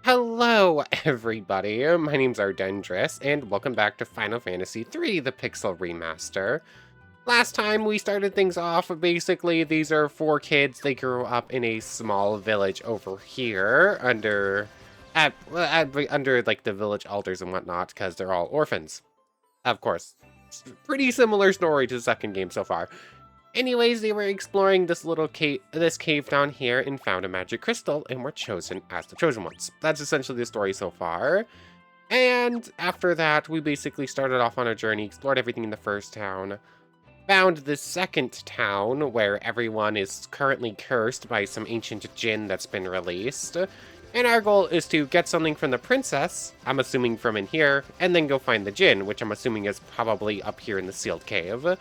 Hello, everybody. My name's Ardendris, and welcome back to Final Fantasy III, the Pixel Remaster. Last time we started things off, basically, these are four kids. They grew up in a small village over here, under like the village elders and whatnot, because they're all orphans. Of course, it's a pretty similar story to the second game so far. Anyways, they were exploring this cave down here and found a magic crystal and were chosen as the chosen ones. That's essentially the story so far. And after that, we basically started off on a journey, explored everything in the first town, found the second town where everyone is currently cursed by some ancient Djinn that's been released. And our goal is to get something from the princess, I'm assuming from in here, and then go find the Djinn, which I'm assuming is probably up here in the sealed cave.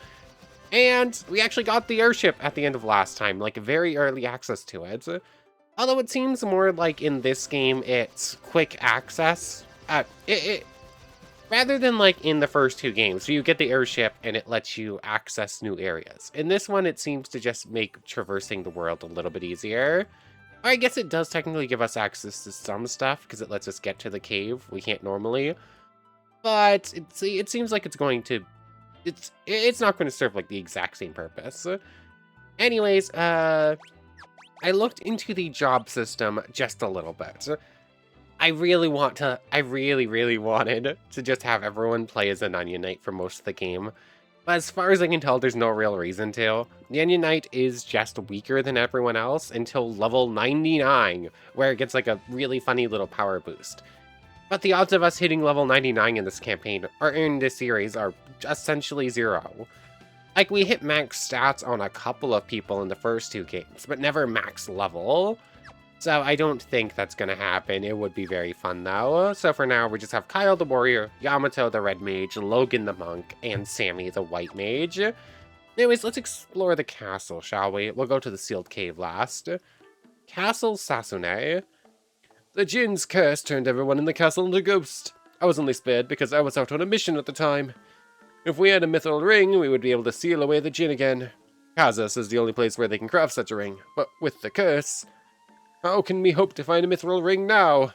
And we actually got the airship at the end of last time, like very early access to it. Although it seems more like in this game it's quick access. Rather than like in the first two games, so you get the airship and it lets you access new areas. In this one, it seems to just make traversing the world a little bit easier. I guess it does technically give us access to some stuff because it lets us get to the cave we can't normally. But it seems like it's going to it's not going to serve like the exact same purpose. Anyways, I looked into the job system just a little bit. I really wanted to just have everyone play as an Onion Knight for most of the game. But as far as I can tell, there's no real reason to. The Onion Knight is just weaker than everyone else until level 99, where it gets like a really funny little power boost. But the odds of us hitting level 99 in this campaign, or in this series, are essentially 0. Like, we hit max stats on a couple of people in the first two games, but never max level. So I don't think that's gonna happen. It would be very fun, though. So for now, we just have Kyle the warrior, Yamato the red mage, Logan the monk, and Sammy the white mage. Anyways, let's explore the castle, shall we? We'll go to the sealed cave last. Castle Sasune. The Djinn's curse turned everyone in the castle into ghosts. I was only spared because I was out on a mission at the time. If we had a mithril ring, we would be able to seal away the Djinn again. Kazas is the only place where they can craft such a ring, but with the curse, how can we hope to find a mithril ring now?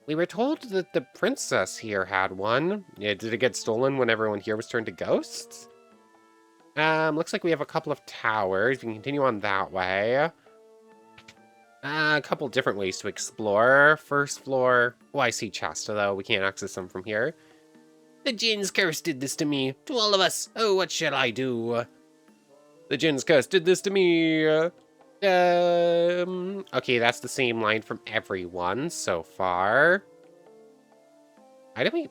We were told that the princess here had one. Yeah, did it get stolen when everyone here was turned to ghosts? Looks like we have a couple of towers. We can continue on that way. A couple different ways to explore. First floor. Oh, I see Chasta, though. We can't access them from here. The Djinn's curse did this to me. To all of us. Oh, what shall I do? The Djinn's curse did this to me. Okay, that's the same line from everyone so far. Why do we...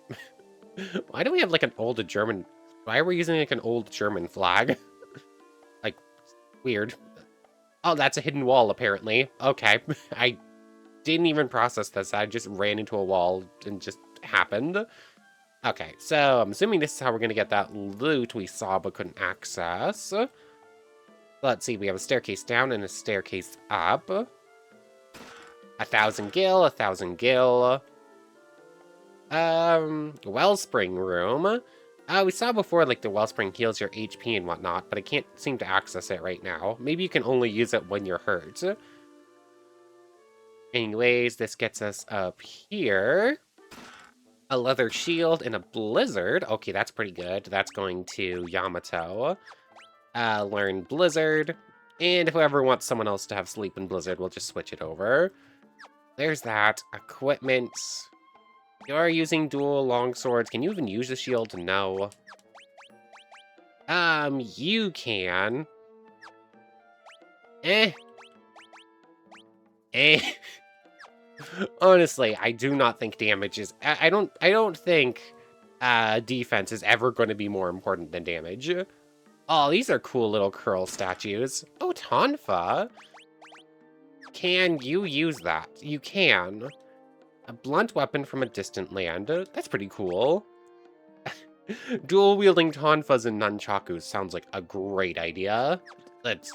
Why do we have, like, an old German... Why are we using, like, an old German flag? Like, weird. Oh, that's a hidden wall, apparently. Okay. I didn't even process this. I just ran into a wall and just happened. Okay, so I'm assuming this is how we're going to get that loot we saw but couldn't access. Let's see, we have a staircase down and a staircase up. 1,000 gil, 1,000 gil. Wellspring room. We saw before, like, the wellspring heals your HP and whatnot, but I can't seem to access it right now. Maybe you can only use it when you're hurt. Anyways, this gets us up here. A leather shield and a blizzard. Okay, that's pretty good. That's going to Yamato. Learn blizzard. And whoever wants someone else to have sleep in blizzard, we'll just switch it over. There's that. Equipment. You're using dual longswords. Can you even use the shield? No. You can. Honestly, I do not think damage is... I don't think defense is ever going to be more important than damage. Oh, these are cool little curl statues. Oh, Tonfa. Can you use that? You can. A blunt weapon from a distant land. That's pretty cool. Dual-wielding tonfas and nunchakus sounds like a great idea. It's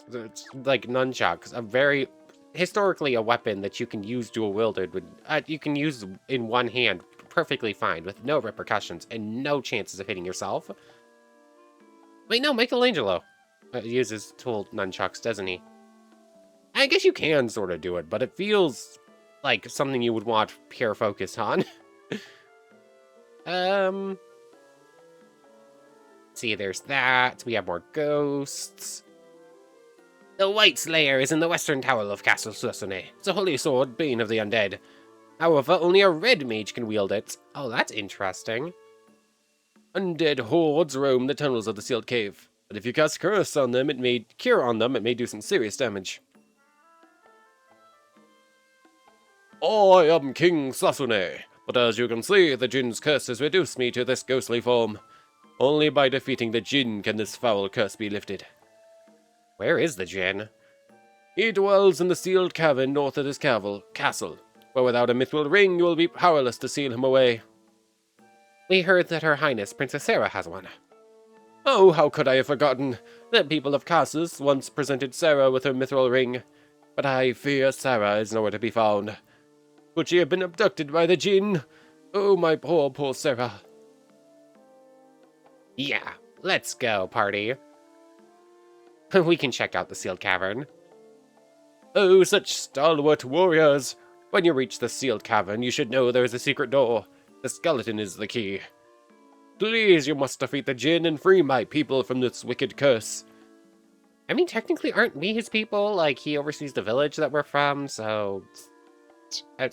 like nunchucks, a very... Historically, a weapon that you can use dual-wielded would... you can use in one hand perfectly fine, with no repercussions and no chances of hitting yourself. Wait, no, Michelangelo uses tool nunchucks, doesn't he? I guess you can sort of do it, but it feels like something you would want pure focus on. See, there's that. We have more ghosts. The White Slayer is in the western tower of Castle Susune. It's a holy sword, bane of the undead. However, only a red mage can wield it. Oh, that's interesting. Undead hordes roam the tunnels of the sealed cave, but if you cast curse on them, it may do some serious damage. I am King Sasune, but as you can see, the Djinn's curse has reduced me to this ghostly form. Only by defeating the Djinn can this foul curse be lifted. Where is the Djinn? He dwells in the sealed cavern north of this castle, where without a mithril ring you will be powerless to seal him away. We heard that Her Highness Princess Sarah has one. Oh, how could I have forgotten? The people of Cassis once presented Sarah with her mithril ring, but I fear Sarah is nowhere to be found. Could she have been abducted by the Djinn? Oh, my poor, poor Sarah. Yeah, let's go, party. We can check out the sealed cavern. Oh, such stalwart warriors! When you reach the sealed cavern, you should know there is a secret door. The skeleton is the key. Please, you must defeat the Djinn and free my people from this wicked curse. I mean, technically, aren't we his people? Like, he oversees the village that we're from, so...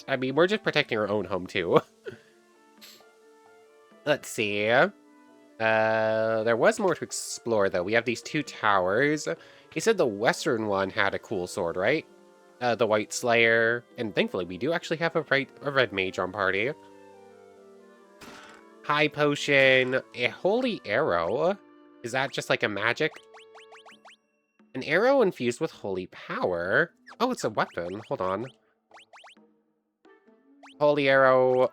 I mean, we're just protecting our own home, too. Let's see. There was more to explore, though. We have these two towers. He said the western one had a cool sword, right? The White Slayer. And thankfully, we do actually have a red mage on party. High potion. A holy arrow. Is that just like a magic? An arrow infused with holy power. Oh, it's a weapon. Hold on. Holy arrow.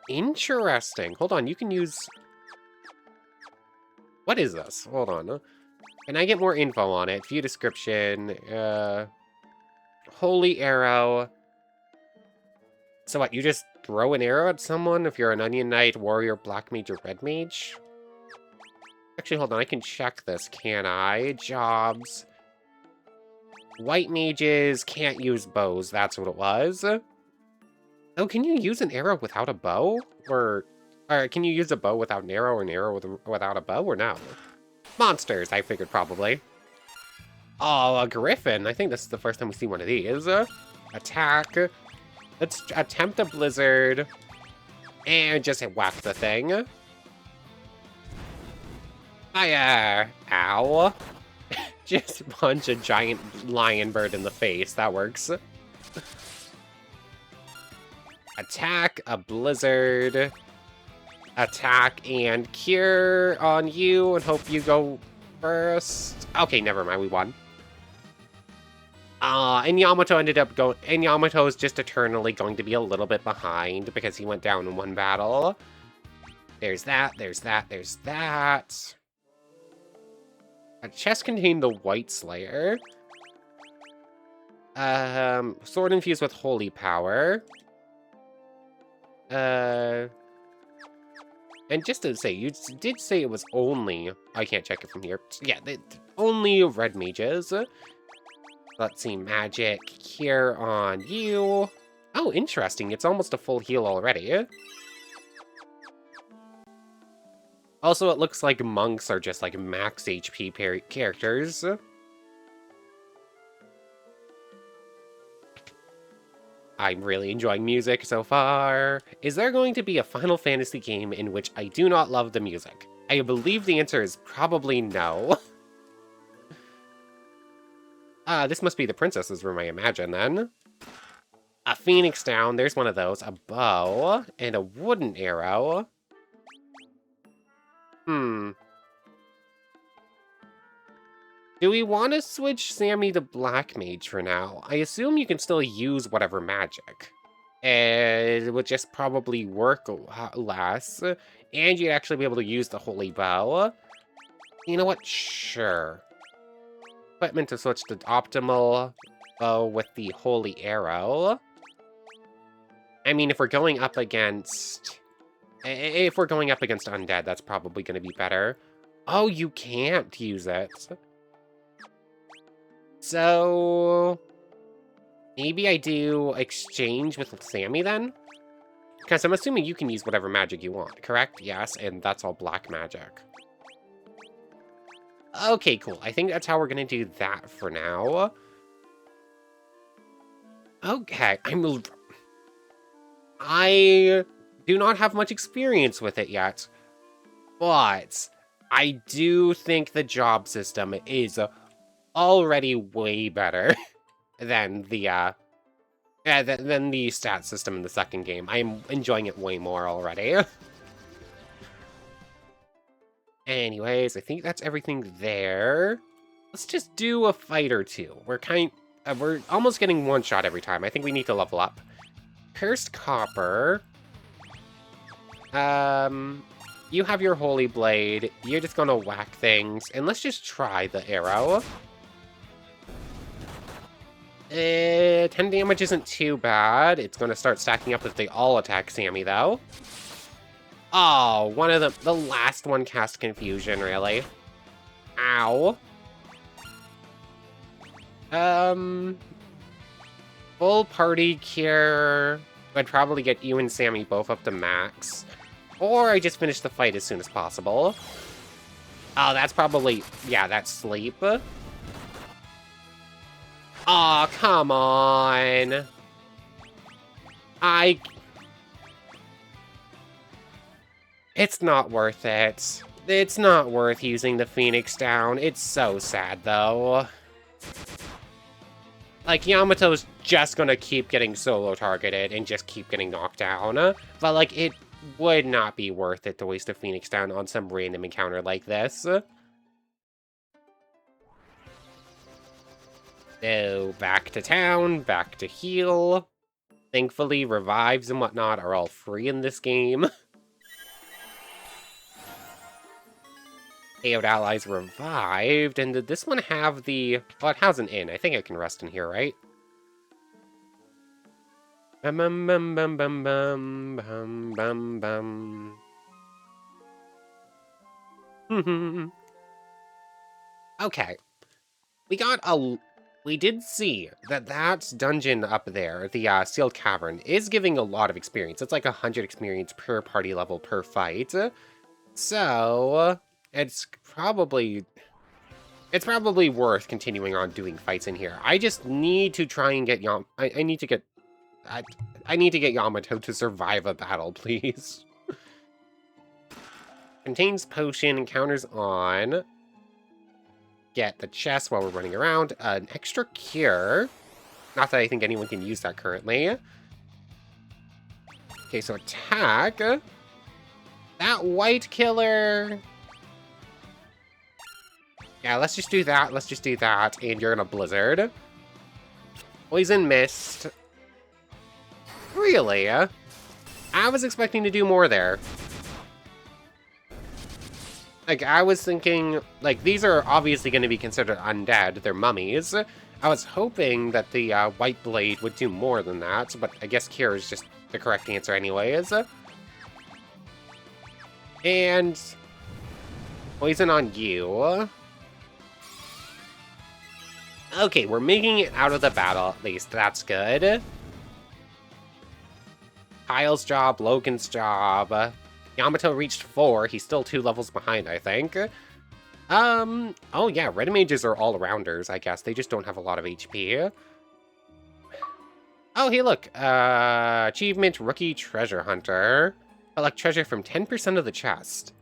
Interesting. Hold on, you can use... What is this? Hold on. Can I get more info on it? View description. Holy arrow. So what, you just throw an arrow at someone if you're an Onion Knight, Warrior, Black Mage, or Red Mage? Actually, hold on, I can check this, can I? Jobs. White mages can't use bows, that's what it was. Oh, can you use an arrow without a bow? Or can you use a bow without an arrow, or an arrow without a bow, or no? Monsters, I figured probably. Oh, a griffin. I think this is the first time we see one of these. Attack. Let's attempt a blizzard. And just whack the thing. Fire! Ow. Just punch a giant lion bird in the face. That works. Attack, a blizzard. Attack and cure on you and hope you go first. Okay, never mind, we won. And Yamato ended up going... And Yamato is just eternally going to be a little bit behind because he went down in one battle. There's that, there's that, there's that. A chest contained the White Slayer. Sword infused with holy power. And just to say, you did say it was only... I can't check it from here. Yeah, only red mages. Let's see, magic cure on you. Oh, interesting. It's almost a full heal already. Also, it looks like monks are just like max HP characters. I'm really enjoying music so far. Is there going to be a Final Fantasy game in which I do not love the music? I believe the answer is probably no. This must be the princess's room, I imagine, then. A phoenix down, there's one of those. A bow, and a wooden arrow. Do we want to switch Sammy to Black Mage for now? I assume you can still use whatever magic. It would just probably work less. And you'd actually be able to use the Holy Bow. You know what? Sure. Equipment to switch to Optimal Bow with the Holy Arrow. I mean, if we're going up against... If we're going up against Undead, that's probably going to be better. Oh, you can't use it. So... Maybe I do exchange with Sammy then? Because I'm assuming you can use whatever magic you want, correct? Yes, and that's all black magic. Okay, cool. I think that's how we're gonna do that for now. Okay, I do not have much experience with it yet, but I do think the job system is already way better than the than the stat system in the second game. I'm enjoying it way more already. Anyways, I think that's everything there. Let's just do a fight or two. We're almost getting one shot every time. I think we need to level up. Cursed Copper. You have your Holy Blade. You're just gonna whack things. And let's just try the arrow. 10 damage isn't too bad. It's gonna start stacking up if they all attack Sammy, though. Oh, one of them. The last one cast Confusion, really. Ow. Full party cure. I'd probably get you and Sammy both up to max. Or I just finish the fight as soon as possible. Oh, that's probably... Yeah, that's sleep. Aw, come on. It's not worth it. It's not worth using the Phoenix down. It's so sad, though. Like, Yamato's just gonna keep getting solo targeted and just keep getting knocked down. But, like, it would not be worth it to waste a Phoenix down on some random encounter like this. So, back to town, back to heal. Thankfully, revives and whatnot are all free in this game. AO'd allies revived, and did this one have the... Well, it has an inn. I think I can rest in here, right? Bum bum bum bum bum bum bum bum bum. Okay. We did see that dungeon up there, the Sealed Cavern, is giving a lot of experience. It's like 100 experience per party level per fight. So... It's probably worth continuing on doing fights in here. I just need to try and get I need to get Yamato to survive a battle, please. Contains potion, encounters on. Get the chest while we're running around. An extra cure. Not that I think anyone can use that currently. Okay, so attack. That white killer. Yeah, let's just do that. Let's just do that. And you're gonna Blizzard. Poison Mist. Really? I was expecting to do more there. Like, I was thinking, like, these are obviously going to be considered undead. They're mummies. I was hoping that the White Blade would do more than that, but I guess Cure is just the correct answer anyways. And... Poison on you. Okay, we're making it out of the battle, at least. That's good. Kyle's job, Logan's job. Yamato reached 4. He's still 2 levels behind, I think. Oh yeah, red mages are all-arounders, I guess. They just don't have a lot of HP. Oh, hey, look. Achievement Rookie Treasure Hunter. Collect treasure from 10% of the chest.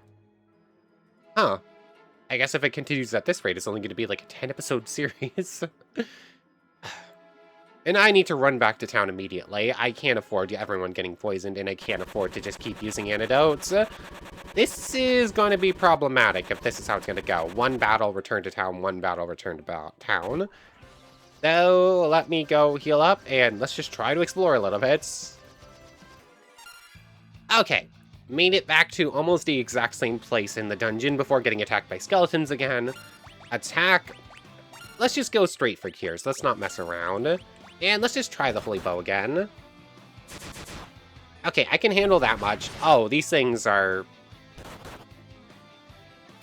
Huh. I guess if it continues at this rate, it's only going to be like a 10-episode series. And I need to run back to town immediately. I can't afford everyone getting poisoned, and I can't afford to just keep using antidotes. This is going to be problematic if this is how it's going to go. 1 battle, return to town, 1 battle, return to town. So, let me go heal up, and let's just try to explore a little bit. Okay. Made it back to almost the exact same place in the dungeon before getting attacked by skeletons again. Attack. Let's just go straight for cures. Let's not mess around. And let's just try the Holy Bow again. Okay, I can handle that much. Oh, these things are...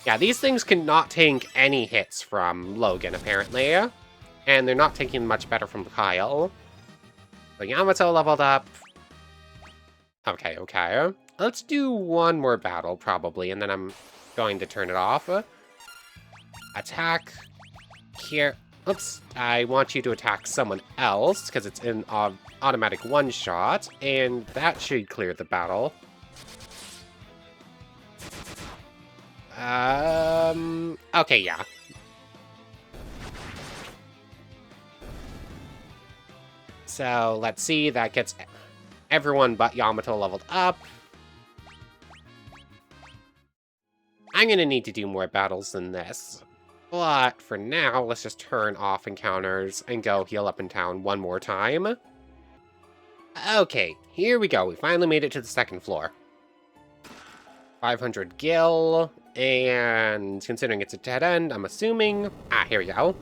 Yeah, these things cannot take any hits from Logan, apparently. And they're not taking much better from Kyle. So Yamato leveled up. Okay, okay. Let's do one more battle, probably, and then I'm going to turn it off. Attack. Here. Oops. I want you to attack someone else, because it's an automatic one-shot, and that should clear the battle. Okay, yeah. So, let's see, that gets everyone but Yamato leveled up. I'm gonna need to do more battles than this. But for now, let's just turn off encounters and go heal up in town one more time. Okay, here we go. We finally made it to the second floor. 500 gil, and considering it's a dead end, I'm assuming... Ah, here we go.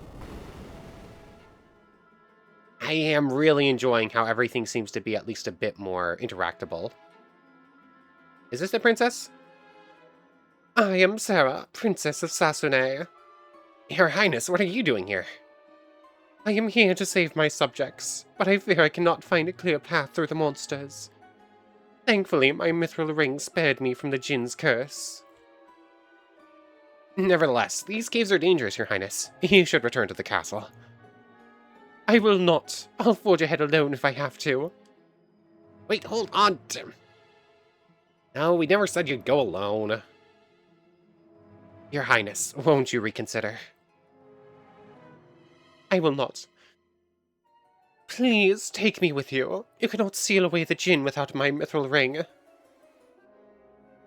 I am really enjoying how everything seems to be at least a bit more interactable. Is this the princess? I am Sarah, Princess of Sasune. Your Highness, what are you doing here? I am here to save my subjects, but I fear I cannot find a clear path through the monsters. Thankfully, my mithril ring spared me from the Djinn's curse. Nevertheless, these caves are dangerous, Your Highness. You should return to the castle. I will not. I'll forge ahead alone if I have to. Wait, hold on. No, we never said you'd go alone. Your Highness, won't you reconsider? I will not. Please, take me with you. You cannot seal away the Djinn without my mithril ring.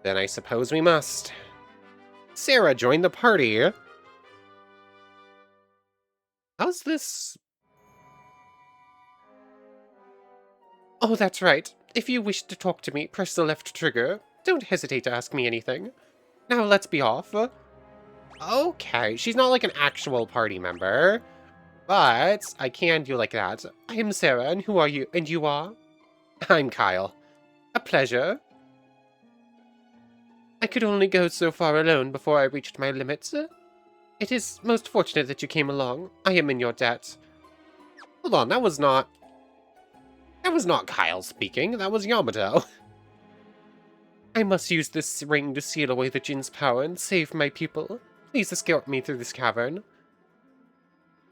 Then I suppose we must. Sarah, join the party. How's this? Oh, that's right. If you wish to talk to me, press the left trigger. Don't hesitate to ask me anything. Now let's be off. Okay, she's not like an actual party member, but I can do like that. I am Sarah, and who are you? And you are? I'm Kyle. A pleasure. I could only go so far alone before I reached my limits. It is most fortunate that you came along. I am in your debt. Hold on, that was not Kyle speaking, that was Yamato. I must use this ring to seal away the Djinn's power and save my people. Please escort me through this cavern.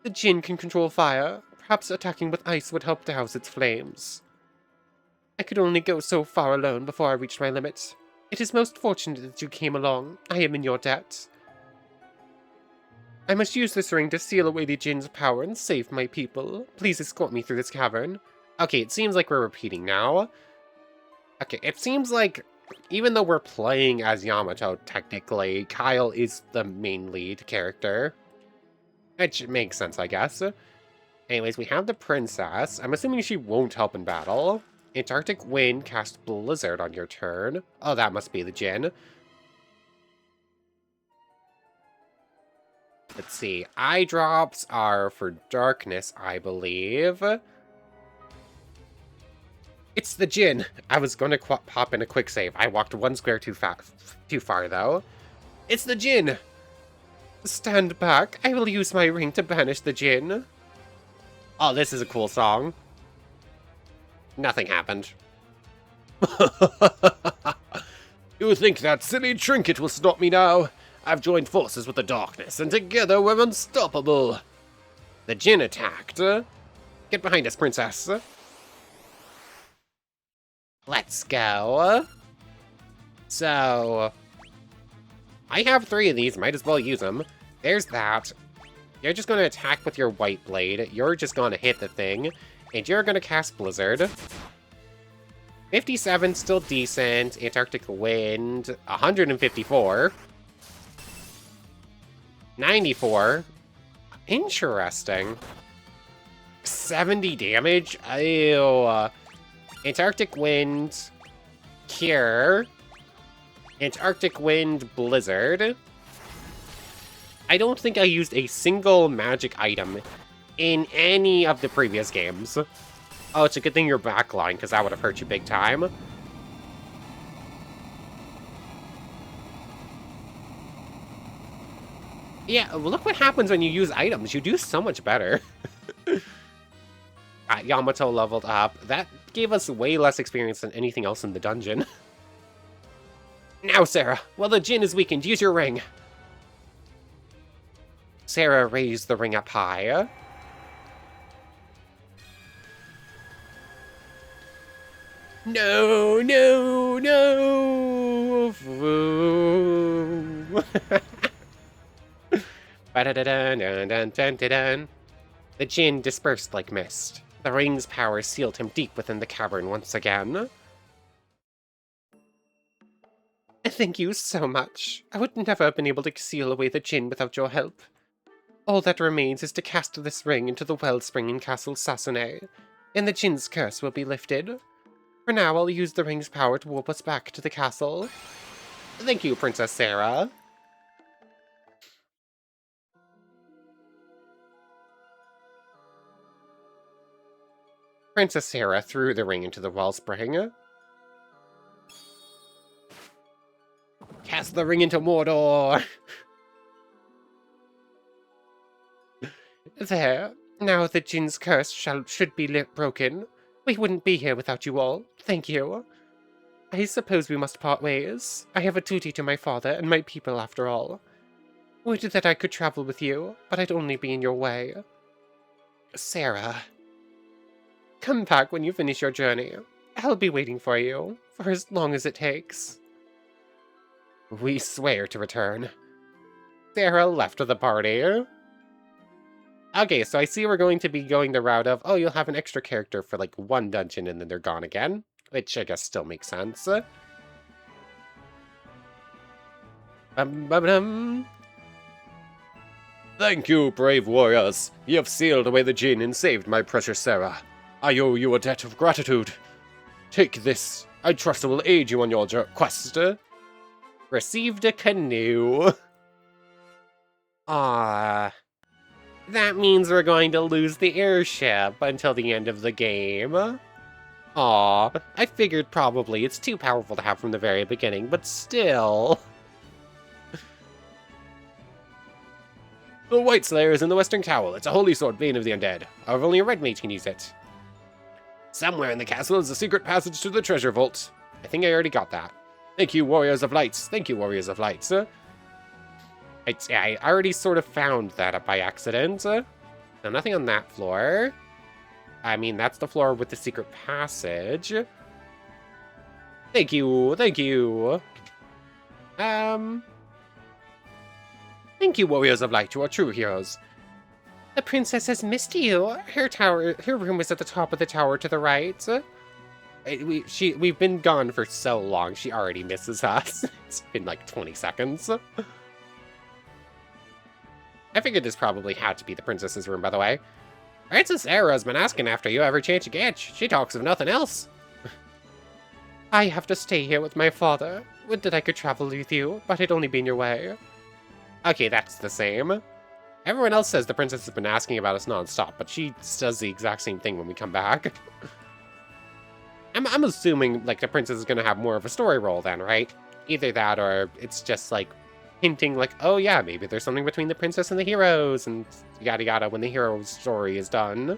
The Djinn can control fire. Perhaps attacking with ice would help douse its flames. I could only go so far alone before I reached my limit. It is most fortunate that you came along. I am in your debt. I must use this ring to seal away the Djinn's power and save my people. Please escort me through this cavern. Okay, it seems like we're repeating now. Okay, it seems like, even though we're playing as Yamato, technically, Kyle is the main lead character. Which makes sense, I guess. Anyways, we have the princess. I'm assuming she won't help in battle. Antarctic Wind, cast Blizzard on your turn. Oh, that must be the Djinn. Let's see. Eye drops are for darkness, I believe. It's the Djinn. I was going to pop in a quick save. I walked one square too far, though. It's the Djinn. Stand back. I will use my ring to banish the Djinn. Oh, this is a cool song. Nothing happened. You think that silly trinket will stop me now? I've joined forces with the darkness, and together we're unstoppable. The Djinn attacked. Get behind us, princess. Let's go. So, I have 3 of these, might as well use them. There's that. You're just going to attack with your white blade. You're just going to hit the thing. And you're going to cast Blizzard. 57, still decent. Antarctic Wind, 154. 94. Interesting. 70 damage? Ew. Antarctic Wind, Cure, Antarctic Wind, Blizzard. I don't think I used a single magic item in any of the previous games. Oh, it's a good thing you're backline, because that would have hurt you big time. Yeah, look what happens when you use items. You do so much better. Yamato leveled up. That gave us way less experience than anything else in the dungeon. Now, Sarah, while the Djinn is weakened, use your ring. Sarah raised the ring up high. No, no, no! The Djinn dispersed like mist. The ring's power sealed him deep within the cavern once again. Thank you so much. I would never have been able to seal away the Djinn without your help. All that remains is to cast this ring into the wellspring in Castle Sasune, and the Djinn's curse will be lifted. For now, I'll use the ring's power to warp us back to the castle. Thank you, Princess Sarah. Princess Sarah threw the ring into the wellspring. Cast the ring into Mordor! There. Now the Djinn's curse should be broken. We wouldn't be here without you all. Thank you. I suppose we must part ways. I have a duty to my father and my people after all. Would that I could travel with you, but I'd only be in your way. Sarah. Come back when you finish your journey. I'll be waiting for you, for as long as it takes. We swear to return. Sarah left the party. Okay, so I see we're going to be going the route of, oh, you'll have an extra character for like one dungeon and then they're gone again. Which I guess still makes sense. Thank you, brave warriors. You have sealed away the Djinn and saved my precious Sarah. I owe you a debt of gratitude. Take this. I trust it will aid you on your quest. Received a canoe. Ah. That means we're going to lose the airship until the end of the game. Aw, I figured probably it's too powerful to have from the very beginning, but still. The White Slayer is in the Western Tower. It's a holy sword, bane of the undead. However, only a red mage can use it. Somewhere in the castle is a secret passage to the treasure vault. I think I already got that. Thank you, Warriors of Lights. Thank you, Warriors of Lights. I already sort of found that up by accident. So nothing on that floor. I mean, that's the floor with the secret passage. Thank you, thank you. Thank you, Warriors of Light. You are true heroes. The princess has missed you. Her room is at the top of the tower to the right. We've been gone for so long. She already misses us. It's been like 20 seconds. I figured this probably had to be the princess's room, by the way. Princess Sarah's been asking after you every chance you get. She talks of nothing else. I have to stay here with my father. Would that I could travel with you, but I'd only be in your way. Okay, that's the same. Everyone else says the princess has been asking about us non-stop, but she does the exact same thing when we come back. I'm assuming, like, the princess is gonna have more of a story role then, right? Either that, or it's just, like, hinting like, oh yeah, maybe there's something between the princess and the heroes, and yada yada when the hero's story is done.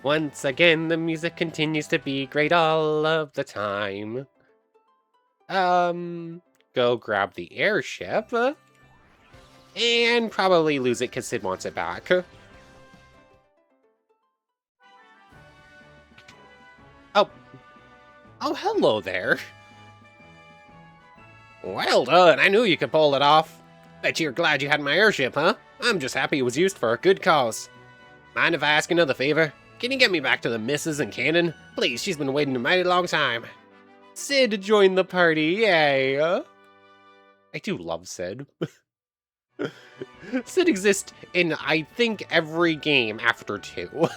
Once again, the music continues to be great all of the time. Go grab the airship. And probably lose it because Sid wants it back. Oh, hello there. Well done, I knew you could pull it off. Bet you're glad you had my airship, huh? I'm just happy it was used for a good cause. Mind if I ask another favor? Can you get me back to the missus and Cannon? Please, she's been waiting a mighty long time. Sid joined the party, yay! I do love Sid. Sid exists in, I think, every game after 2.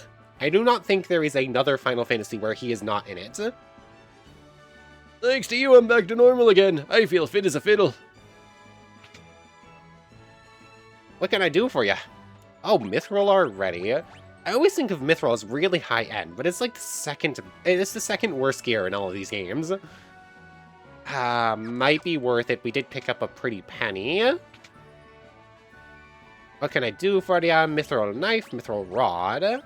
I do not think there is another Final Fantasy where he is not in it. Thanks to you, I'm back to normal again. I feel fit as a fiddle. What can I do for you? Oh, Mithril already? I always think of Mithril as really high end, but it's like the second worst gear in all of these games. Might be worth it. We did pick up a pretty penny. What can I do for you? Mithril knife, mithril rod.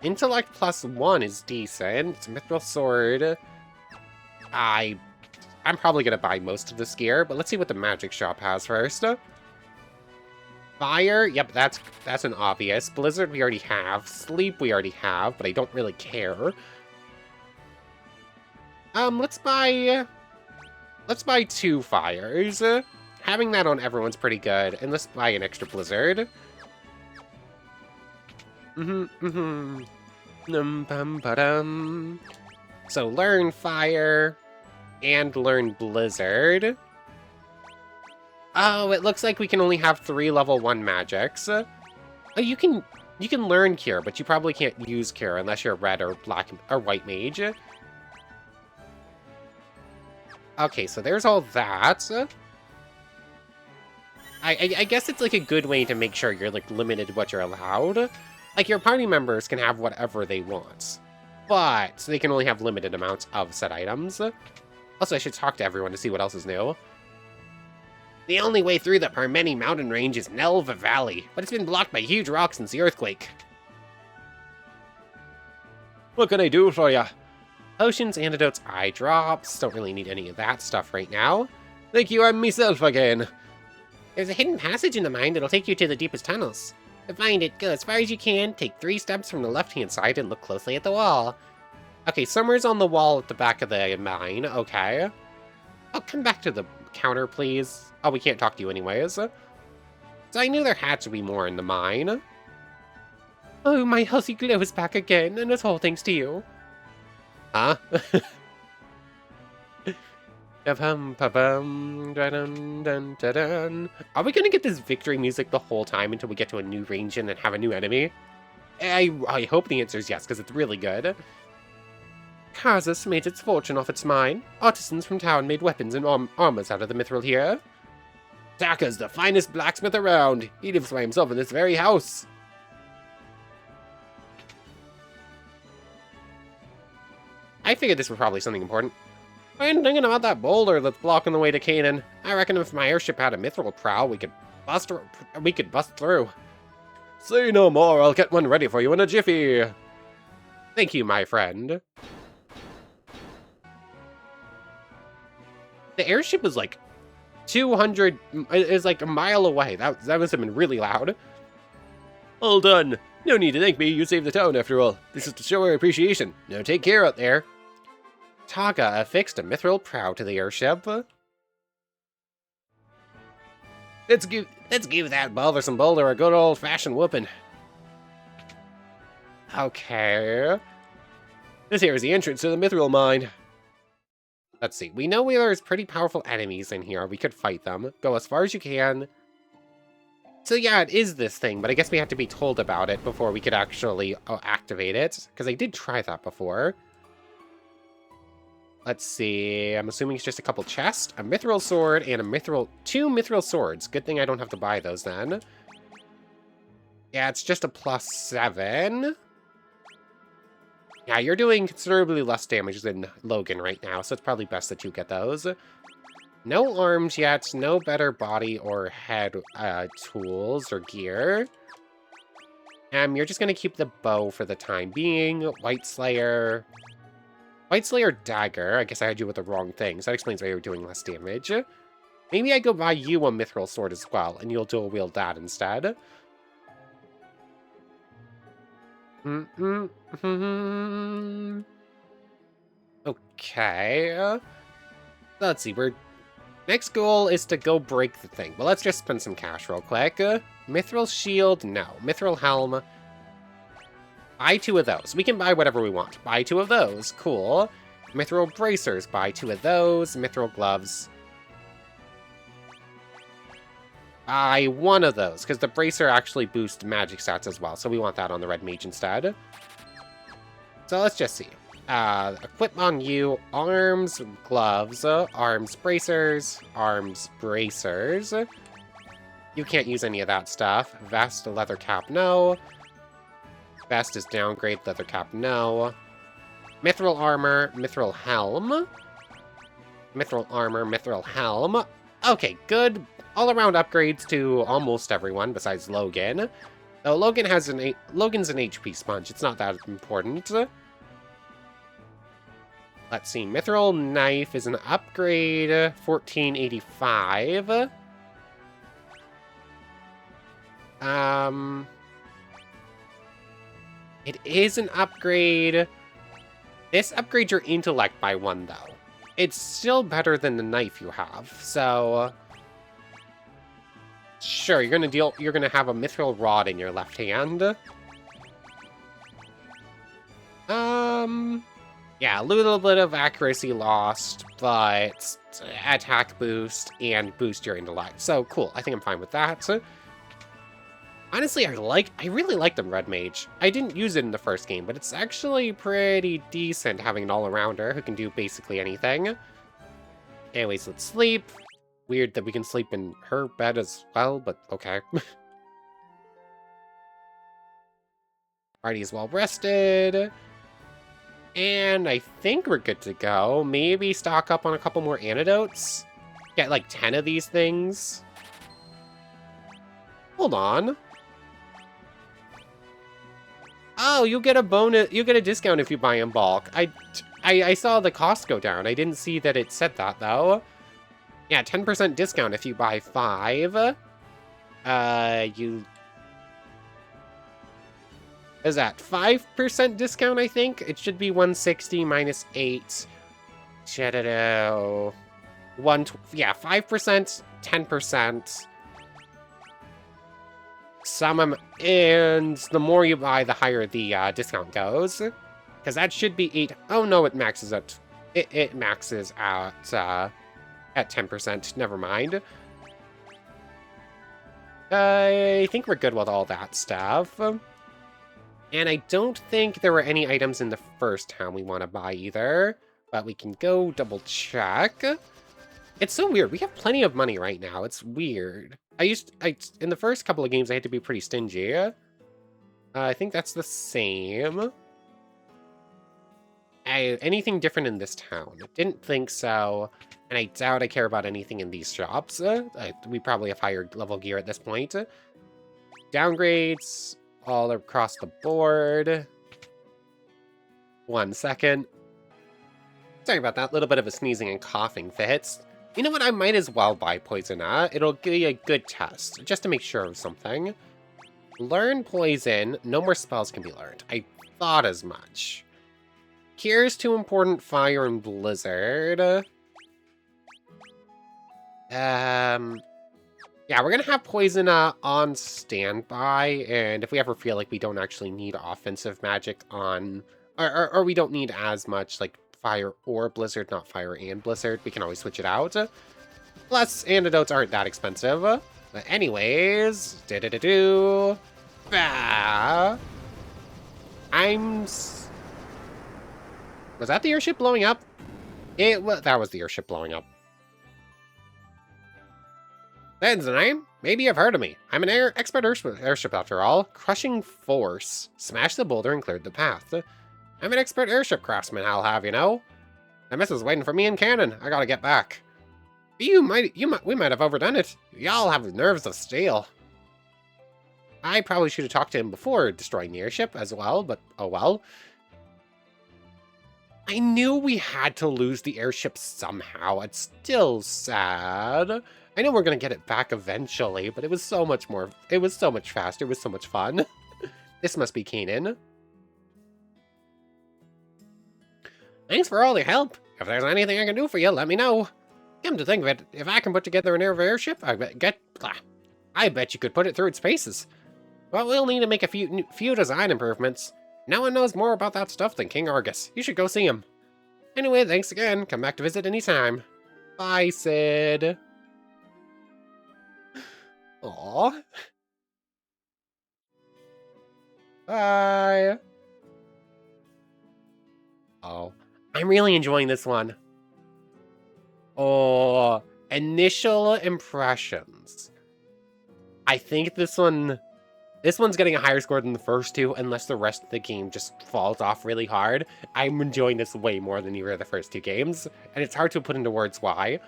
Intellect +1 is decent. Mithril sword. I'm probably gonna buy most of this gear, but let's see what the magic shop has first. Fire, yep, that's an obvious. Blizzard we already have. Sleep we already have, but I don't really care. Let's buy 2 fires. Having that on everyone's pretty good, and let's buy an extra blizzard. So learn fire and learn blizzard. Oh, it looks like we can only have 3 level 1 magics. Oh, you can learn cure, but you probably can't use cure unless you're a red or black or white mage. Okay, so there's all that. I guess it's like a good way to make sure you're like limited to what you're allowed. Like your party members can have whatever they want, but they can only have limited amounts of said items. Also, I should talk to everyone to see what else is new. The only way through the Parmeni mountain range is Nelva Valley, but it's been blocked by huge rocks since the earthquake. What can I do for ya? Potions, antidotes, eye drops. Don't really need any of that stuff right now. Thank you, I'm myself again. There's a hidden passage in the mine that'll take you to the deepest tunnels. To find it, go as far as you can, take 3 steps from the left-hand side and look closely at the wall. Okay, somewhere's on the wall at the back of the mine, okay. Oh, come back to the counter, please. Oh, we can't talk to you anyways. So I knew there had to be more in the mine. Oh, my healthy glow is back again, and it's all thanks to you. Huh? Are we gonna get this victory music the whole time until we get to a new region and have a new enemy? I hope the answer is yes, because it's really good. Kazus made its fortune off its mine. Artisans from town made weapons and armors out of the mithril here. Taka's the finest blacksmith around. He lives by himself in this very house. I figured this was probably something important. I've been thinking about that boulder that's blocking the way to Canaan. I reckon if my airship had a mithril prow, we could bust through. Say no more, I'll get one ready for you in a jiffy. Thank you, my friend. The airship was like 200, is like a mile away. That must have been really loud. All done. No need to thank me, you saved the town after all. This is to show our appreciation. Now take care out there. Taka affixed a mithril prow to the airship. Let's give that bothersome boulder a good old-fashioned whooping. Okay. This here is the entrance to the mithril mine. Let's see. We know there's pretty powerful enemies in here. We could fight them. Go as far as you can. So yeah, it is this thing, but I guess we have to be told about it before we could actually activate it. Because I did try that before. Let's see. I'm assuming it's just a couple chests, a mithril sword, and two mithril swords. Good thing I don't have to buy those then. Yeah, it's just a +7. Yeah, you're doing considerably less damage than Logan right now, so it's probably best that you get those. No arms yet, no better body or head tools or gear. You're just gonna keep the bow for the time being. White Slayer dagger. I guess I had you with the wrong thing, so that explains why you're doing less damage. Maybe I go buy you a mithril sword as well, and you'll dual wield that instead. Okay. Let's see, next goal is to go break the thing. Well, let's just spend some cash real quick. Mithril shield, no. Mithril helm. Buy 2 of those. We can buy whatever we want. Buy 2 of those. Cool. Mithril bracers. Buy 2 of those. Mithril gloves. Buy 1 of those, because the bracer actually boosts magic stats as well, so we want that on the red mage instead. So let's just see. Equip on you, arms, gloves, arms bracers, arms bracers. You can't use any of that stuff. Vest, leather cap, no. Vest is downgrade, leather cap, no. Mithril armor, mithril helm. Mithril armor, mithril helm. Okay, good all-around upgrades to almost everyone besides Logan. Oh, Logan's an HP sponge. It's not that important. Let's see. Mithril knife is an upgrade. 1485. It is an upgrade. This upgrades your intellect by 1, though. It's still better than the knife you have, so... Sure, you're gonna have a mithril rod in your left hand. Yeah, a little bit of accuracy lost, but attack boost and boost your intellect. So cool, I think I'm fine with that. Honestly, I really like the Red Mage. I didn't use it in the first game, but it's actually pretty decent having an all-arounder who can do basically anything. Anyways, let's sleep. Weird that we can sleep in her bed as well, but okay. Party's well rested. And I think we're good to go. Maybe stock up on a couple more antidotes. Get like 10 of these things. Hold on. Oh, you get a bonus. You get a discount if you buy in bulk. I saw the cost go down. I didn't see that it said that though. Yeah, 10% discount if you buy 5. Is that 5% discount, I think? It should be 160 minus 8. Yeah, 5%, 10%. And the more you buy, the higher the discount goes. Because that should be 8. Oh no, it maxes out. It maxes out at 10%. Never mind. I think we're good with all that stuff. And I don't think there were any items in the first town we want to buy either. But we can go double check. It's so weird. We have plenty of money right now. It's weird. In the first couple of games, I had to be pretty stingy. I think that's the same. Anything different in this town? I didn't think so. And I doubt I care about anything in these shops. We probably have higher level gear at this point. Downgrades all across the board. 1 second. Sorry about that. Little bit of a sneezing and coughing fits. You know what? I might as well buy Poison. It'll give you a good test, just to make sure of something. Learn Poison. No more spells can be learned. I thought as much. Cure's too important. Fire and Blizzard. Yeah, we're gonna have Poison on standby, and if we ever feel like we don't actually need offensive magic on, or we don't need as much, like, Fire or Blizzard, not Fire and Blizzard, we can always switch it out. Plus, antidotes aren't that expensive. But anyways, bah. Was that the airship blowing up? That was the airship blowing up. That's the name. Maybe you've heard of me. I'm an expert airship after all. Crushing force. Smashed the boulder and cleared the path. I'm an expert airship craftsman, I'll have you know. The missus waiting for me in cannon. I gotta get back. We might have overdone it. Y'all have nerves of steel. I probably should have talked to him before destroying the airship as well, but oh well. I knew we had to lose the airship somehow. It's still sad. I know we're gonna get it back eventually, but it was so much faster. It was so much fun. This must be Kanan. Thanks for all your help. If there's anything I can do for you, let me know. Come to think of it, if I can put together an airship, I bet you could put it through its paces. But we'll need to make a few design improvements. No one knows more about that stuff than King Argus. You should go see him. Anyway, thanks again. Come back to visit anytime. Bye, Sid. Aww. Bye. Oh, I'm really enjoying this one. Oh, initial impressions. I think this one This one's getting a higher score than the first two, unless the rest of the game just falls off really hard. I'm enjoying this way more than either of the first two games, and it's hard to put into words why.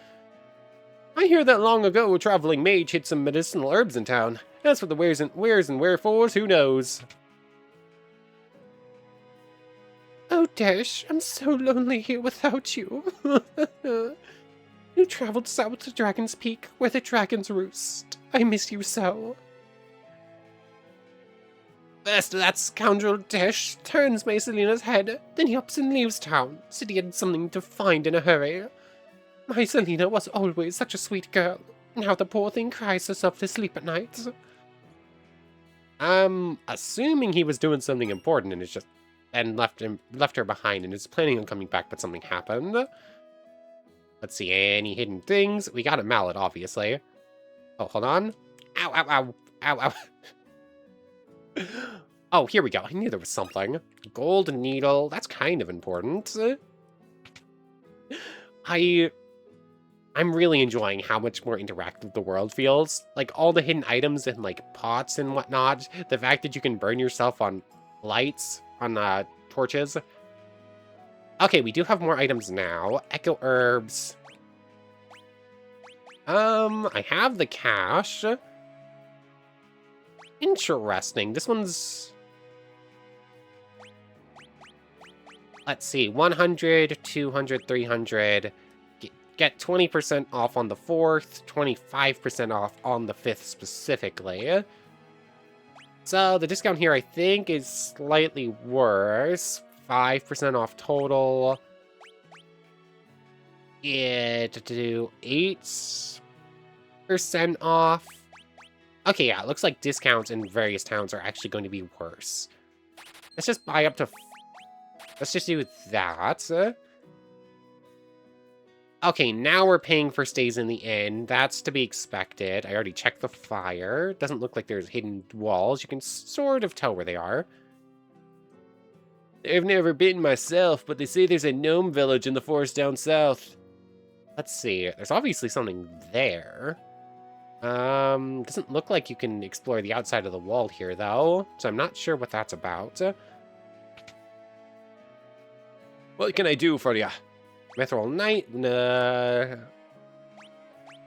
I hear that long ago a traveling mage hid some medicinal herbs in town. As for the wheres and wherefores, who knows? Oh, Dash, I'm so lonely here without you. You traveled south to Dragon's Peak, where the dragons roost. I miss you so. First, that scoundrel Dash turns Selina's head, then he ups and leaves town, said he had something to find in a hurry. My Selina was always such a sweet girl. Now the poor thing cries herself to sleep at night. I'm assuming he was doing something important and left her behind and is planning on coming back, but something happened. Let's see, any hidden things? We got a mallet, obviously. Oh, hold on. Ow, ow, ow, ow, ow. Oh, here we go. I knew there was something. Gold needle. That's kind of important. I'm really enjoying how much more interactive the world feels. Like, all the hidden items and, like, pots and whatnot. The fact that you can burn yourself on lights, on, torches. Okay, we do have more items now. Echo herbs. I have the cash. Interesting. This one's... Let's see. 100, 200, 300... Get 20% off on the 4th, 25% off on the 5th specifically. So the discount here, I think, is slightly worse. 5% off total. Yeah, to do 8% off. Okay, yeah, it looks like discounts in various towns are actually going to be worse. Let's just buy up to... Let's just do that. Okay, now we're paying for stays in the inn. That's to be expected. I already checked the fire. Doesn't look like there's hidden walls. You can sort of tell where they are. I've never been myself, but they say there's a gnome village in the forest down south. Let's see. There's obviously something there. Doesn't look like you can explore the outside of the wall here, though. So I'm not sure what that's about. What can I do for ya? Mithril Knight,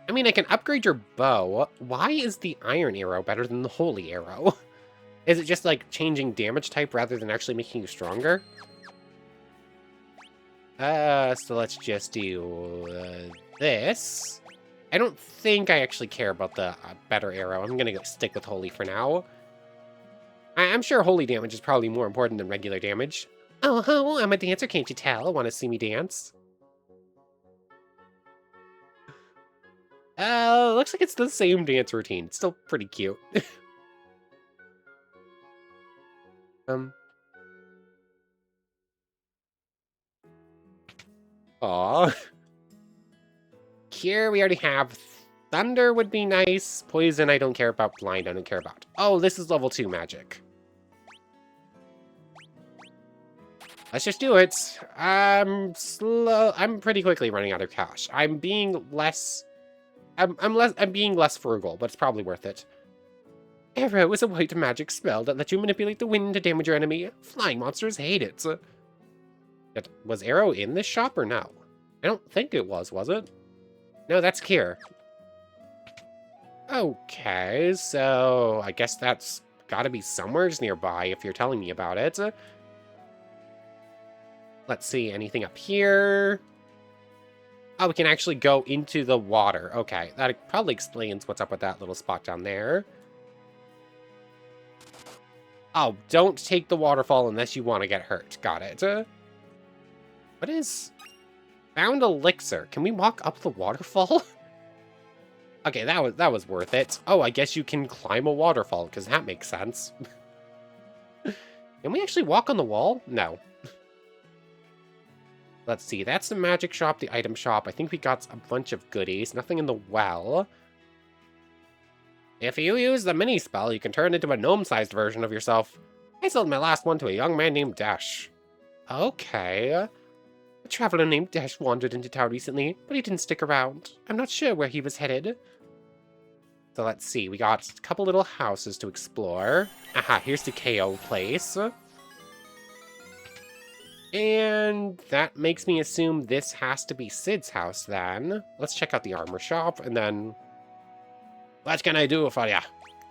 I mean, I can upgrade your bow. Why is the iron arrow better than the holy arrow? Is it just, like, changing damage type rather than actually making you stronger? So let's just do this. I don't think I actually care about the better arrow. I'm gonna stick with holy for now. I'm sure holy damage is probably more important than regular damage. Oh, I'm a dancer, can't you tell? Want to see me dance? Looks like it's the same dance routine. It's still pretty cute. Aw. Cure, we already have. Thunder would be nice. Poison, I don't care about. Blind, I don't care about. Oh, this is level 2 magic. Let's just do it. I'm pretty quickly running out of cash. I'm being less frugal, but it's probably worth it. Arrow is a white magic spell that lets you manipulate the wind to damage your enemy. Flying monsters hate it. Was Arrow in this shop or no? I don't think it was it? No, that's Kier. Okay, so I guess that's gotta be somewhere nearby if you're telling me about it. Let's see, anything up here? Oh, we can actually go into the water. Okay, that probably explains what's up with that little spot down there. Oh, don't take the waterfall unless you want to get hurt. Got it. What is... Found elixir. Can we walk up the waterfall? Okay, that was worth it. Oh, I guess you can climb a waterfall, because that makes sense. Can we actually walk on the wall? No. Let's see, that's the magic shop, the item shop. I think we got a bunch of goodies. Nothing in the well. If you use the mini spell, you can turn into a gnome-sized version of yourself. I sold my last one to a young man named Dash. Okay. A traveler named Dash wandered into town recently, but he didn't stick around. I'm not sure where he was headed. So let's see. We got a couple little houses to explore. Aha, here's the KO place. And that makes me assume this has to be Sid's house then. Let's check out the armor shop and then... What can I do for ya?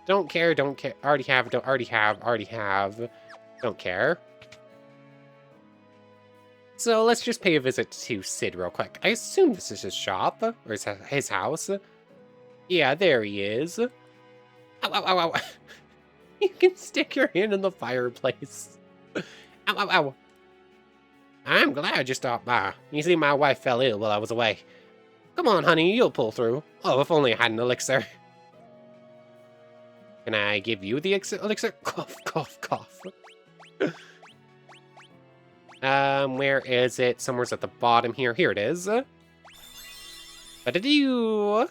Don't care, don't care. Already have, don't already have, already have. Don't care. So let's just pay a visit to Sid real quick. I assume this is his shop, or his house. Yeah, there he is. Ow, ow, ow, ow. You can stick your hand in the fireplace. Ow, ow, ow. I'm glad you stopped by. You see, my wife fell ill while I was away. Come on, honey, you'll pull through. Oh, if only I had an elixir. Can I give you the elixir? Cough, cough, cough. Where is it? Somewhere's at the bottom here. Here it is. Ba-da-doo!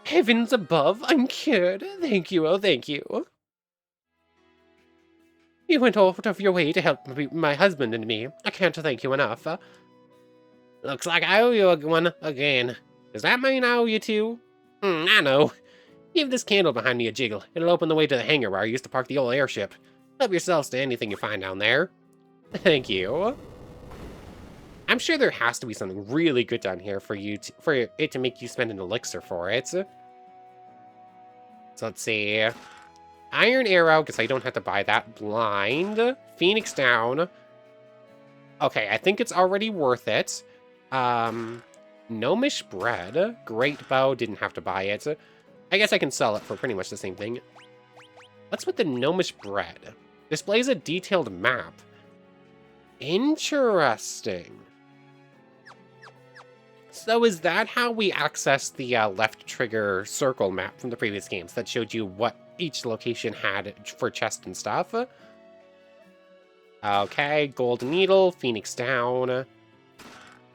Heavens above, I'm cured. Thank you, oh, thank you. You went out of your way to help my husband and me. I can't thank you enough. Looks like I owe you one again. Does that mean I owe you two? I know. Give this candle behind me a jiggle. It'll open the way to the hangar where I used to park the old airship. Help yourselves to anything you find down there. Thank you. I'm sure there has to be something really good down here for it to make you spend an elixir for it. So let's see. Iron arrow, because I don't have to buy that. Blind. Phoenix down. Okay, I think it's already worth it. Gnomish bread. Great bow, didn't have to buy it. I guess I can sell it for pretty much the same thing. What's with the gnomish bread? Displays a detailed map. Interesting. So is that how we access the left trigger circle map from the previous games that showed you what each location had for chest and stuff? Okay, gold needle, phoenix down,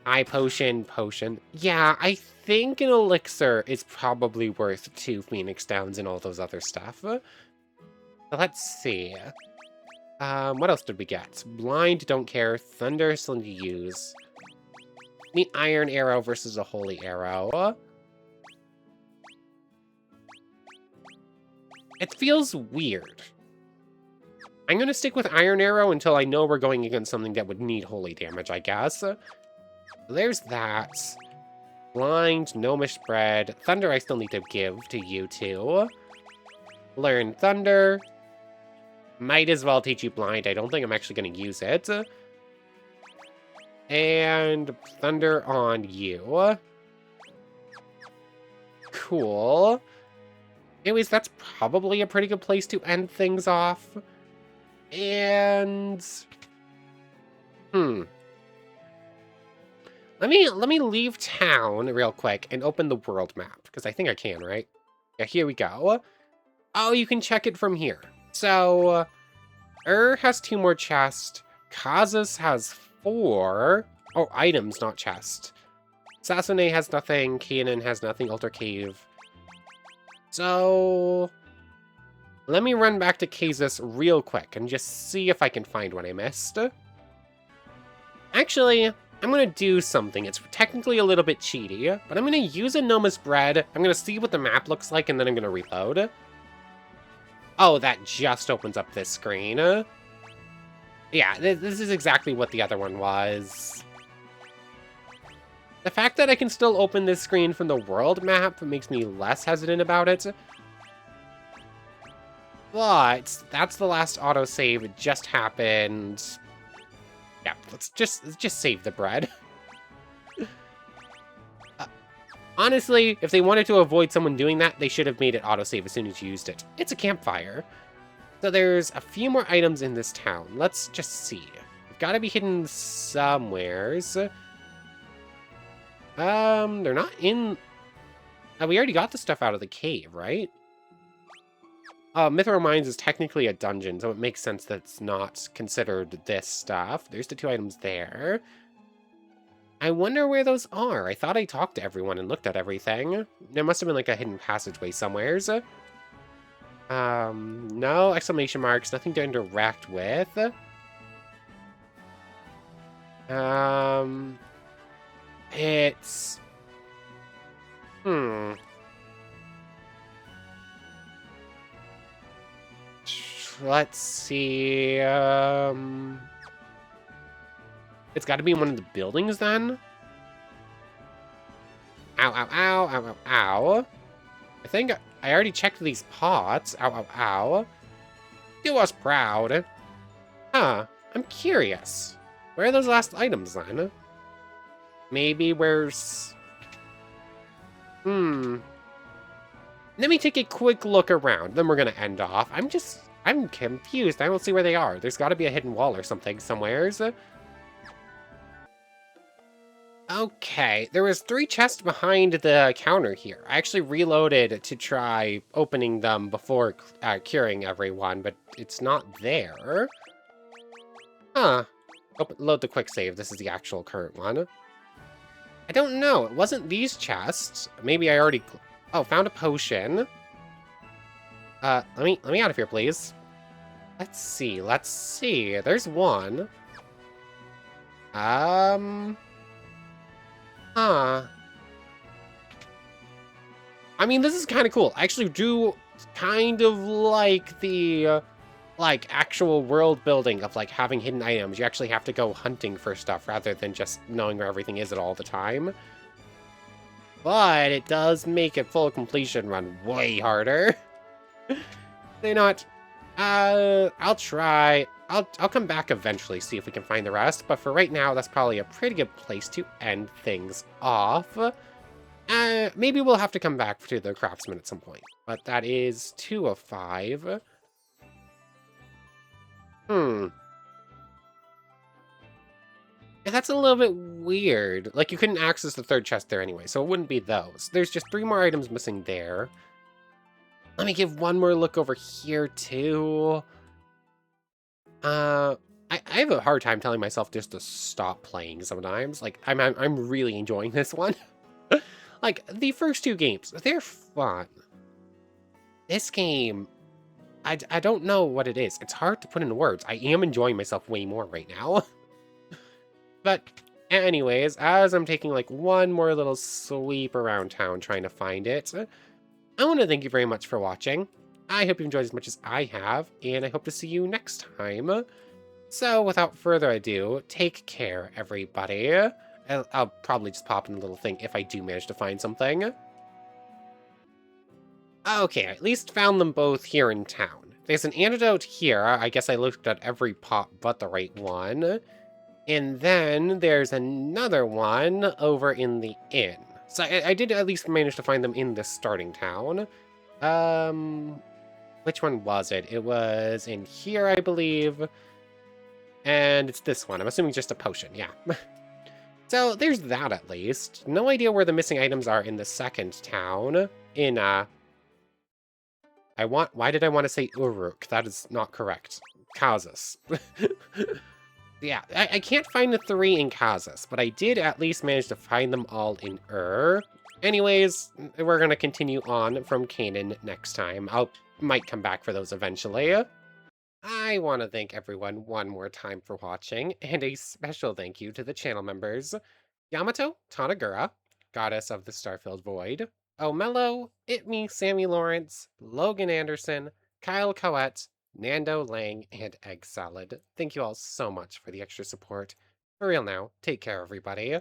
eye potion, potion. Yeah, I think an elixir is probably worth 2 phoenix downs and all those other stuff. So let's see. What else did we get? Blind, don't care. Thunder, still need to use. The iron arrow versus a holy arrow. It feels weird. I'm gonna stick with iron arrow until I know we're going against something that would need holy damage, I guess. There's that. Blind, gnomish bread. Thunder I still need to give to you two. Learn thunder. Might as well teach you blind. I don't think I'm actually going to use it. And thunder on you. Cool. Anyways, that's probably a pretty good place to end things off. And... Let me leave town real quick and open the world map, because I think I can, right? Yeah, here we go. Oh, you can check it from here. So, has 2 more chests. Kazas has 4. Oh, items, not chest. Sasune has nothing. Kanan has nothing. Altar Cave. So, let me run back to Kazas real quick and just see if I can find what I missed. Actually, I'm going to do something. It's technically a little bit cheaty, but I'm going to use a gnomish bread. I'm going to see what the map looks like, and then I'm going to reload. Oh, that just opens up this screen. Yeah, this is exactly what the other one was. The fact that I can still open this screen from the world map makes me less hesitant about it. But that's the last autosave. It just happened. Yeah, let's just save the bread. Honestly, if they wanted to avoid someone doing that, they should have made it autosave as soon as you used it. It's a campfire. So there's a few more items in this town. Let's just see. They've got to be hidden somewheres. They're not in... we already got the stuff out of the cave, right? Mithril Mines is technically a dungeon, so it makes sense that it's not considered this stuff. There's the 2 items there. I wonder where those are. I thought I talked to everyone and looked at everything. There must have been like a hidden passageway somewheres. No exclamation marks, nothing to interact with. It's... let's see. It's got to be in one of the buildings then. Ow, ow, ow, ow, ow, ow. I think I already checked these pots. Ow, ow, ow. Do us proud. Huh, I'm curious. Where are those last items then? Maybe where's... Let me take a quick look around, then we're gonna end off. I'm confused. I don't see where they are. There's gotta be a hidden wall or something somewheres. Okay, there was 3 chests behind the counter here. I actually reloaded to try opening them before curing everyone, but it's not there. Huh. Load the quick save. This is the actual current one. I don't know. It wasn't these chests. Maybe I already... Oh, found a potion. Let me out of here, please. Let's see. There's one. Huh. I mean, this is kind of cool. I actually do kind of like the, actual world building of, having hidden items. You actually have to go hunting for stuff rather than just knowing where everything is at all the time. But it does make a full completion run way harder. They're not... I'll try. I'll come back eventually, see if we can find the rest, but for right now, that's probably a pretty good place to end things off. Maybe we'll have to come back to the craftsman at some point, but that is 2 of 5. Yeah, that's a little bit weird. You couldn't access the 3rd chest there anyway, so it wouldn't be those. There's just 3 more items missing there. Let me give one more look over here, too. I have a hard time telling myself just to stop playing sometimes. I'm really enjoying this one. The first 2 games, they're fun. This game, I don't know what it is. It's hard to put into words. I am enjoying myself way more right now. But anyways, as I'm taking one more little sweep around town trying to find it, I want to thank you very much for watching. I hope you enjoyed as much as I have, and I hope to see you next time. So, without further ado, take care, everybody. I'll probably just pop in a little thing if I do manage to find something. Okay, I at least found them both here in town. There's an antidote here. I guess I looked at every pot but the right one. And then there's another one over in the inn. So I did at least manage to find them in the starting town. Which one was it? It was in here, I believe. And it's this one. I'm assuming just a potion, yeah. So there's that at least. No idea where the missing items are in the second town. Why did I want to say Uruk? That is not correct. Kazas. Yeah, I can't find the 3 in Kazas, but I did at least manage to find them all in Anyways, we're going to continue on from Canaan next time. Might come back for those eventually. I want to thank everyone one more time for watching, and a special thank you to the channel members. Yamato Tanagura, Goddess of the Starfilled Void, Omello, Me, Sammy Lawrence, Logan Anderson, Kyle Coette, Nando Lang, and Egg Salad. Thank you all so much for the extra support. For real now, take care everybody.